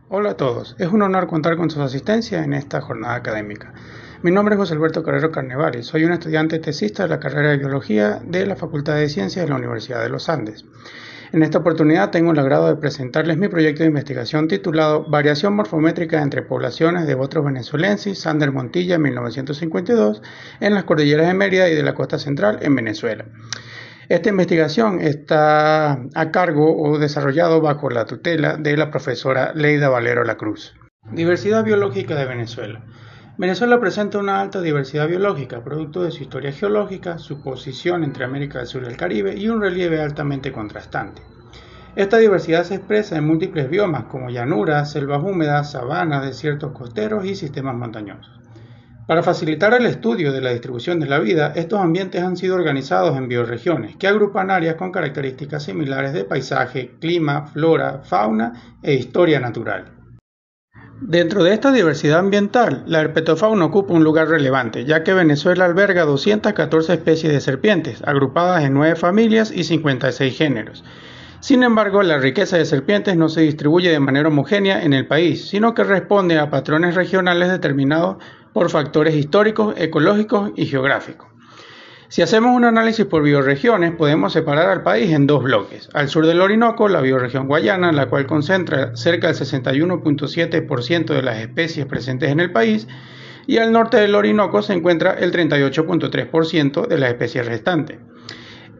Hola a todos, es un honor contar con su asistencia en esta jornada académica. Mi nombre es José Alberto Carrero Carnevali, soy un estudiante tesista de la carrera de Biología de la Facultad de Ciencias de la Universidad de los Andes. En esta oportunidad tengo el agrado de presentarles mi proyecto de investigación titulado Variación morfométrica entre poblaciones de Botrus venezuelensis, Sander Montilla, 1952, en las cordilleras de Mérida y de la costa central en Venezuela. Esta investigación está a cargo o desarrollado bajo la tutela de la profesora Leida Valero Lacruz. Diversidad biológica de Venezuela. Venezuela presenta una alta diversidad biológica, producto de su historia geológica, su posición entre América del Sur y el Caribe y un relieve altamente contrastante. Esta diversidad se expresa en múltiples biomas como llanuras, selvas húmedas, sabanas, desiertos costeros y sistemas montañosos. Para facilitar el estudio de la distribución de la vida, estos ambientes han sido organizados en bioregiones, que agrupan áreas con características similares de paisaje, clima, flora, fauna e historia natural. Dentro de esta diversidad ambiental, la herpetofauna ocupa un lugar relevante, ya que Venezuela alberga 214 especies de serpientes, agrupadas en 9 familias y 56 géneros. Sin embargo, la riqueza de serpientes no se distribuye de manera homogénea en el país, sino que responde a patrones regionales determinados por factores históricos, ecológicos y geográficos. Si hacemos un análisis por bioregiones, podemos separar al país en dos bloques. Al sur del Orinoco, la bioregión guayana, la cual concentra cerca del 61.7% de las especies presentes en el país, y al norte del Orinoco se encuentra el 38.3% de las especies restantes.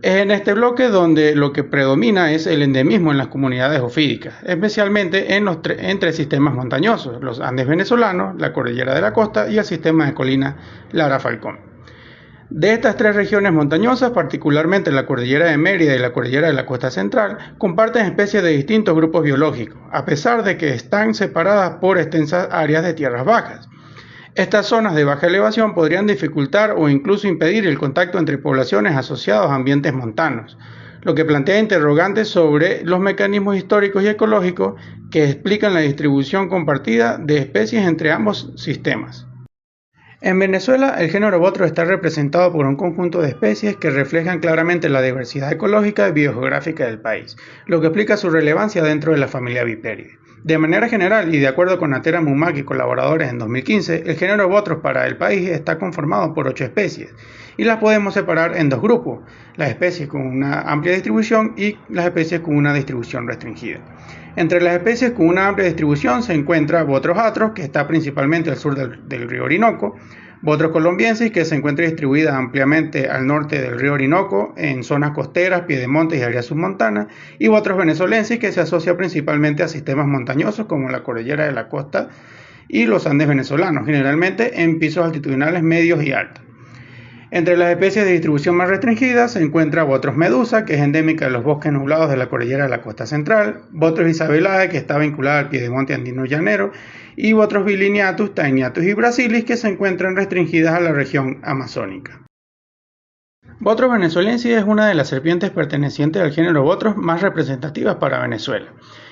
Es en este bloque donde lo que predomina es el endemismo en las comunidades ofídicas, especialmente en tres sistemas montañosos, los Andes venezolanos, la Cordillera de la Costa y el sistema de colinas Lara Falcón. De estas tres regiones montañosas, particularmente la Cordillera de Mérida y la Cordillera de la Costa Central, comparten especies de distintos grupos biológicos, a pesar de que están separadas por extensas áreas de tierras bajas. Estas zonas de baja elevación podrían dificultar o incluso impedir el contacto entre poblaciones asociadas a ambientes montanos, lo que plantea interrogantes sobre los mecanismos históricos y ecológicos que explican la distribución compartida de especies entre ambos sistemas. En Venezuela, el género Botrus está representado por un conjunto de especies que reflejan claramente la diversidad ecológica y biogeográfica del país, lo que explica su relevancia dentro de la familia Viperidae. De manera general, y de acuerdo con Natera Mumak y colaboradores en 2015, el género Botrus para el país está conformado por 8 especies, y las podemos separar en dos grupos, las especies con una amplia distribución y las especies con una distribución restringida. Entre las especies con una amplia distribución se encuentra Botrus atros, que está principalmente al sur del río Orinoco, Botrus colombiensis, que se encuentra distribuida ampliamente al norte del río Orinoco, en zonas costeras, piedemontes y áreas submontanas, y Botrus venezuelensis, que se asocia principalmente a sistemas montañosos como la Cordillera de la Costa y los Andes venezolanos, generalmente en pisos altitudinales medios y altos. Entre las especies de distribución más restringida se encuentra Botrus medusa, que es endémica de los bosques nublados de la Cordillera de la Costa Central, Botrus isabelae, que está vinculada al piedemonte andino llanero, y Botrus bilineatus, taeniatus y brasilis, que se encuentran restringidas a la región amazónica. Botrus venezuelensis es una de las serpientes pertenecientes al género Botrus más representativas para Venezuela.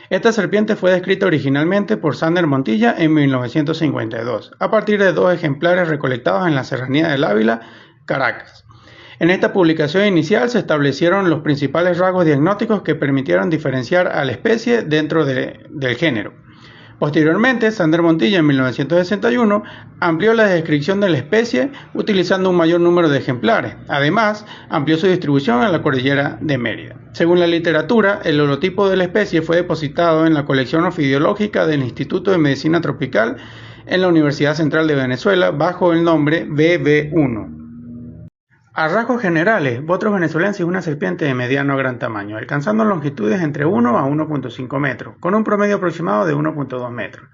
Esta serpiente fue descrita originalmente por Sander Montilla en 1952, a partir de 2 ejemplares recolectados en la serranía del Ávila, Caracas. En esta publicación inicial se establecieron los principales rasgos diagnósticos que permitieron diferenciar a la especie dentro del género. Posteriormente, Sander Montilla en 1961 amplió la descripción de la especie utilizando un mayor número de ejemplares. Además, amplió su distribución en la Cordillera de Mérida. Según la literatura, el holotipo de la especie fue depositado en la colección ofidiológica del Instituto de Medicina Tropical en la Universidad Central de Venezuela bajo el nombre BB1. A rasgos generales, Botrus venezuelensis es una serpiente de mediano a gran tamaño, alcanzando longitudes entre 1 a 1.5 metros, con un promedio aproximado de 1.2 metros.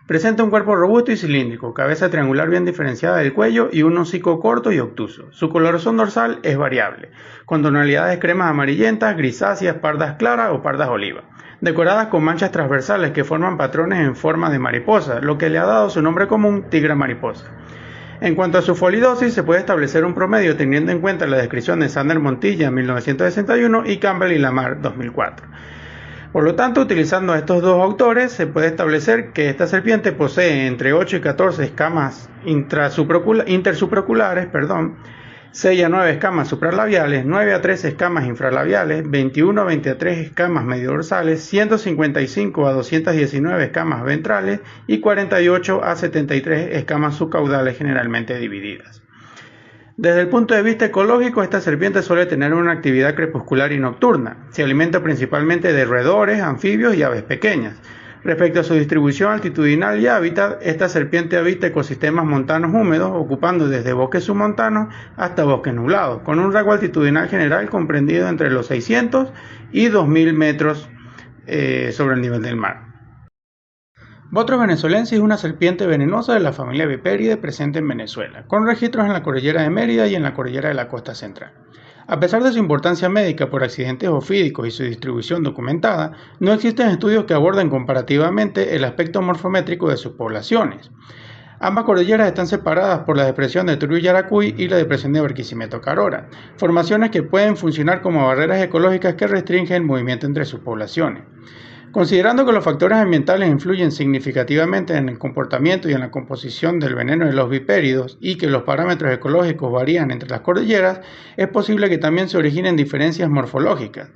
Presenta un cuerpo robusto y cilíndrico, cabeza triangular bien diferenciada del cuello y un hocico corto y obtuso. Su coloración dorsal es variable, con tonalidades cremas amarillentas, grisáceas, pardas claras o pardas oliva, decoradas con manchas transversales que forman patrones en forma de mariposa, lo que le ha dado su nombre común tigra mariposa. En cuanto a su folidosis, se puede establecer un promedio teniendo en cuenta la descripción de Sander Montilla en 1961 y Campbell y Lamar 2004. Por lo tanto, utilizando a estos dos autores, se puede establecer que esta serpiente posee entre 8 y 14 escamas intersupraculares, 6 a 9 escamas supralabiales, 9 a 13 escamas infralabiales, 21 a 23 escamas mediodorsales, 155 a 219 escamas ventrales y 48 a 73 escamas subcaudales generalmente divididas. Desde el punto de vista ecológico, esta serpiente suele tener una actividad crepuscular y nocturna. Se alimenta principalmente de roedores, anfibios y aves pequeñas. Respecto a su distribución altitudinal y hábitat, esta serpiente habita ecosistemas montanos húmedos, ocupando desde bosques submontanos hasta bosques nublados, con un rango altitudinal general comprendido entre los 600 y 2000 metros sobre el nivel del mar. Bothros venezuelensis es una serpiente venenosa de la familia Viperidae presente en Venezuela, con registros en la cordillera de Mérida y en la cordillera de la costa central. A pesar de su importancia médica por accidentes ofídicos y su distribución documentada, no existen estudios que aborden comparativamente el aspecto morfométrico de sus poblaciones. Ambas cordilleras están separadas por la depresión de Turio-Yaracuy y la depresión de Barquisimeto-Carora, formaciones que pueden funcionar como barreras ecológicas que restringen el movimiento entre sus poblaciones. Considerando que los factores ambientales influyen significativamente en el comportamiento y en la composición del veneno de los vipéridos y que los parámetros ecológicos varían entre las cordilleras, es posible que también se originen diferencias morfológicas.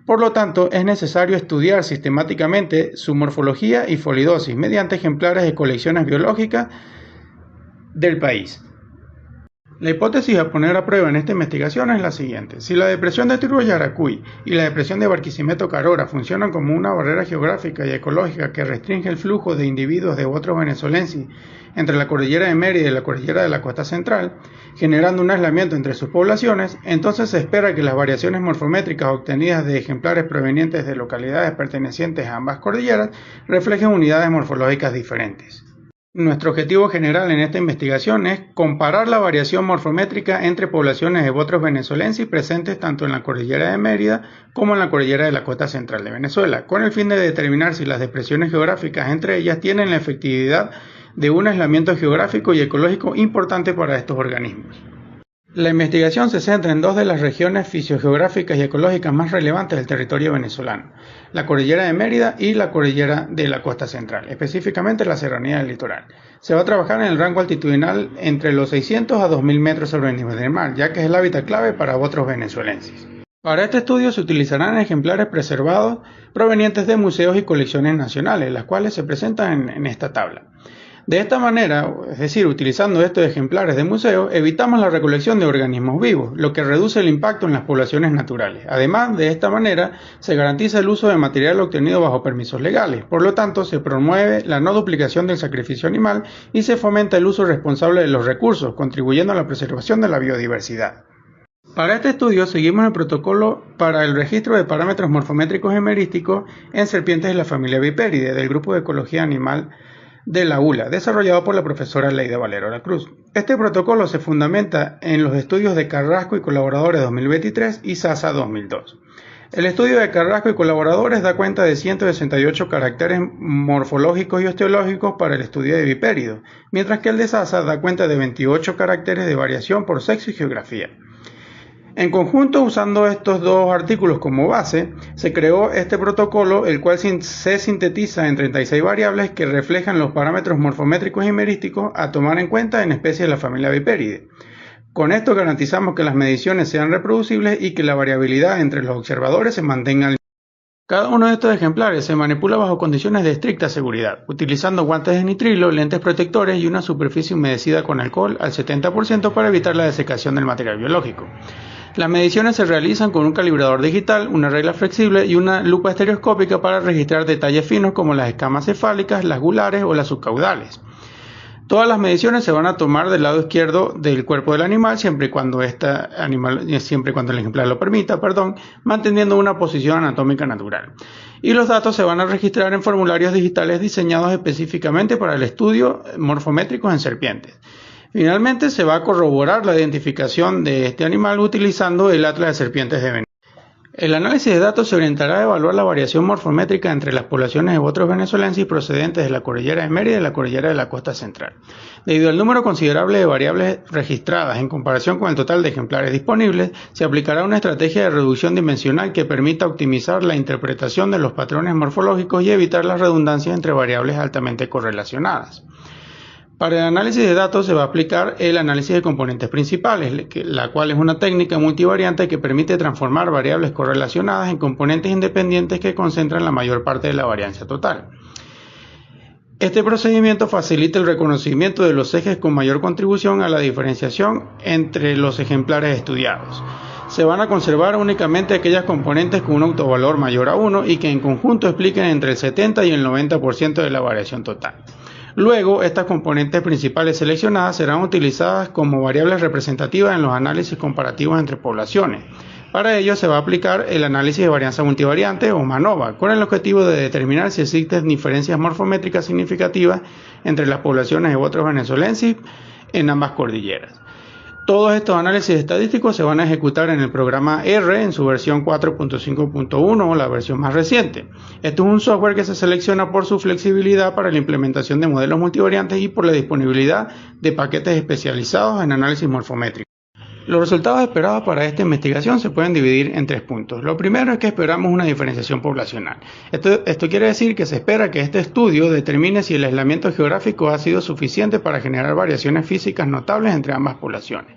Por lo tanto, es necesario estudiar sistemáticamente su morfología y folidosis mediante ejemplares de colecciones biológicas del país. La hipótesis a poner a prueba en esta investigación es la siguiente. Si la depresión de Turio-Yaracuy y la depresión de Barquisimeto-Carora funcionan como una barrera geográfica y ecológica que restringe el flujo de individuos de Bothros venezuelensis entre la cordillera de Mérida y la cordillera de la costa central, generando un aislamiento entre sus poblaciones, entonces se espera que las variaciones morfométricas obtenidas de ejemplares provenientes de localidades pertenecientes a ambas cordilleras reflejen unidades morfológicas diferentes. Nuestro objetivo general en esta investigación es comparar la variación morfométrica entre poblaciones de Bothros venezuelensis presentes tanto en la cordillera de Mérida como en la cordillera de la costa central de Venezuela, con el fin de determinar si las depresiones geográficas entre ellas tienen la efectividad de un aislamiento geográfico y ecológico importante para estos organismos. La investigación se centra en dos de las regiones fisiogeográficas y ecológicas más relevantes del territorio venezolano, la cordillera de Mérida y la cordillera de la costa central, específicamente la serranía del litoral. Se va a trabajar en el rango altitudinal entre los 600 a 2000 metros sobre el nivel del mar, ya que es el hábitat clave para Bothros venezuelensis. Para este estudio se utilizarán ejemplares preservados provenientes de museos y colecciones nacionales, las cuales se presentan en esta tabla. De esta manera, es decir, utilizando estos ejemplares de museo, evitamos la recolección de organismos vivos, lo que reduce el impacto en las poblaciones naturales. Además, de esta manera, se garantiza el uso de material obtenido bajo permisos legales. Por lo tanto, se promueve la no duplicación del sacrificio animal y se fomenta el uso responsable de los recursos, contribuyendo a la preservación de la biodiversidad. Para este estudio seguimos el protocolo para el registro de parámetros morfométricos hemerísticos en serpientes de la familia Viperidae del Grupo de Ecología Animal de la ULA, desarrollado por la profesora Leida Valero La Cruz. Este protocolo se fundamenta en los estudios de Carrasco y colaboradores 2023 y Sasa 2002. El estudio de Carrasco y colaboradores da cuenta de 168 caracteres morfológicos y osteológicos para el estudio de vipéridos, mientras que el de Sasa da cuenta de 28 caracteres de variación por sexo y geografía. En conjunto, usando estos dos artículos como base, se creó este protocolo, el cual se sintetiza en 36 variables que reflejan los parámetros morfométricos y merísticos a tomar en cuenta en especies de la familia Viperidae. Con esto garantizamos que las mediciones sean reproducibles y que la variabilidad entre los observadores se mantenga al mismo. Cada uno de estos ejemplares se manipula bajo condiciones de estricta seguridad, utilizando guantes de nitrilo, lentes protectores y una superficie humedecida con alcohol al 70% para evitar la desecación del material biológico. Las mediciones se realizan con un calibrador digital, una regla flexible y una lupa estereoscópica para registrar detalles finos como las escamas cefálicas, las gulares o las subcaudales. Todas las mediciones se van a tomar del lado izquierdo del cuerpo del animal siempre y cuando el ejemplar lo permita, manteniendo una posición anatómica natural. Y los datos se van a registrar en formularios digitales diseñados específicamente para el estudio morfométricos en serpientes. Finalmente, se va a corroborar la identificación de este animal utilizando el Atlas de Serpientes de Venezuela. El análisis de datos se orientará a evaluar la variación morfométrica entre las poblaciones de Bothros venezuelensis procedentes de la cordillera de Mérida y la cordillera de la costa central. Debido al número considerable de variables registradas en comparación con el total de ejemplares disponibles, se aplicará una estrategia de reducción dimensional que permita optimizar la interpretación de los patrones morfológicos y evitar las redundancias entre variables altamente correlacionadas. Para el análisis de datos se va a aplicar el análisis de componentes principales, la cual es una técnica multivariante que permite transformar variables correlacionadas en componentes independientes que concentran la mayor parte de la varianza total. Este procedimiento facilita el reconocimiento de los ejes con mayor contribución a la diferenciación entre los ejemplares estudiados. Se van a conservar únicamente aquellas componentes con un autovalor mayor a 1 y que en conjunto expliquen entre el 70 y el 90% de la variación total. Luego, estas componentes principales seleccionadas serán utilizadas como variables representativas en los análisis comparativos entre poblaciones. Para ello se va a aplicar el análisis de varianza multivariante o MANOVA, con el objetivo de determinar si existen diferencias morfométricas significativas entre las poblaciones de Botros venezuelensis en ambas cordilleras. Todos estos análisis estadísticos se van a ejecutar en el programa R en su versión 4.5.1 o la versión más reciente. Esto es un software que se selecciona por su flexibilidad para la implementación de modelos multivariantes y por la disponibilidad de paquetes especializados en análisis morfométrico. Los resultados esperados para esta investigación se pueden dividir en 3 puntos. Lo primero es que esperamos una diferenciación poblacional. Esto quiere decir que se espera que este estudio determine si el aislamiento geográfico ha sido suficiente para generar variaciones físicas notables entre ambas poblaciones.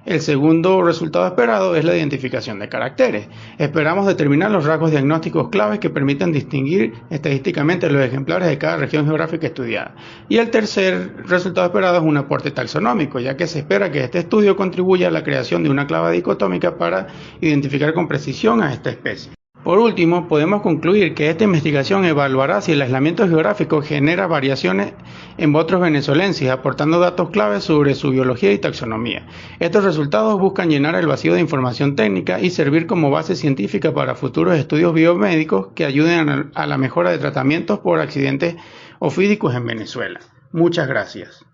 El segundo resultado esperado es la identificación de caracteres. Esperamos determinar los rasgos diagnósticos claves que permiten distinguir estadísticamente los ejemplares de cada región geográfica estudiada. Y el tercer resultado esperado es un aporte taxonómico, ya que se espera que este estudio contribuya a la creación de una clave dicotómica para identificar con precisión a esta especie. Por último, podemos concluir que esta investigación evaluará si el aislamiento geográfico genera variaciones en Botros venezuelensis, aportando datos claves sobre su biología y taxonomía. Estos resultados buscan llenar el vacío de información técnica y servir como base científica para futuros estudios biomédicos que ayuden a la mejora de tratamientos por accidentes ofídicos en Venezuela. Muchas gracias.